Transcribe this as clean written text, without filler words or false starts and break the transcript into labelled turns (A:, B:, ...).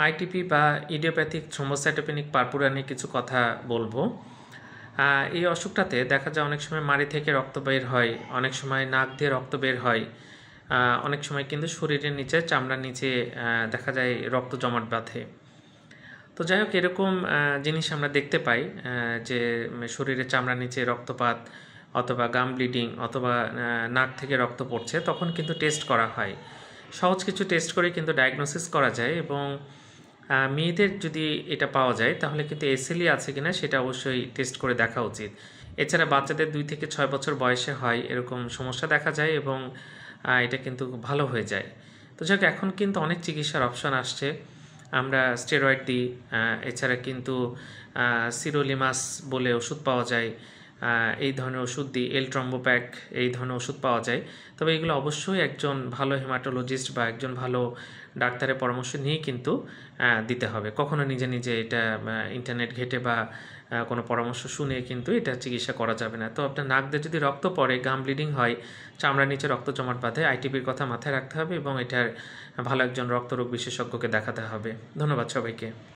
A: ITP বা idiopathic থ্রোম্বোসাইটোপেনিক purpura নিয়ে কিছু কথা বলবো। এই অসুখটাতে দেখা যায় অনেক সময় মাড়ি থেকে রক্ত বের হয়, অনেক সময় নাক দিয়ে রক্ত বের হয়, অনেক সময় কিন্তু শরীরের নিচে চামড়ার নিচে দেখা যায় রক্ত জমাট বাঁধে। তো যাই হোক, এরকম জিনিস আমরা দেখতে পাই যে শরীরের চামড়ার নিচে রক্তপাত অথবা গাম ব্লিডিং অথবা নাক থেকে রক্ত পড়ছে, তখন কিন্তু টেস্ট করা হয়। সহজ কিছু টেস্ট করে কিন্তু ডায়াগনোসিস করা যায় এবং মেয়েদের যদি এটা পাওয়া যায় তাহলে কিন্তু এসএলই আছে কিনা সেটা অবশ্যই টেস্ট করে দেখা উচিত। এছাড়া বাচ্চাদের 2 থেকে 6 বছর বয়সে হয় এরকম সমস্যা দেখা যায় এবং এটা কিন্তু ভালো হয়ে যায়। তো যাক, এখন কিন্তু অনেক চিকিৎসার অপশন আসছে। আমরা স্টেরয়েড দিই, এছাড়া কিন্তু সিরোলিমাস বলে ওষুধ পাওয়া যায়, এই ধরনের ওষুধ দিই, ট্রম্বোপ্যাক, এই ধরনের ওষুধ পাওয়া যায়। তবে এগুলো অবশ্যই একজন ভালো হেমাটোলজিস্ট বা একজন ভালো ডাক্তারের পরামর্শ নিয়ে কিন্তু দিতে হবে। কখনো নিজে নিজে এটা ইন্টারনেট ঘেটে বা কোনো পরামর্শ শুনে কিন্তু এটা চিকিৎসা করা যাবে না। তো আপনার নাক দিয়ে যদি রক্ত পড়ে, গাম ব্লিডিং হয়, চামড়ার নিচে রক্ত জমাট বাঁধে, আইটিপির কথা মাথায় রাখতে হবে এবং এটার ভালো একজন রক্তরোগ বিশেষজ্ঞকে দেখাতে হবে। ধন্যবাদ সবাইকে।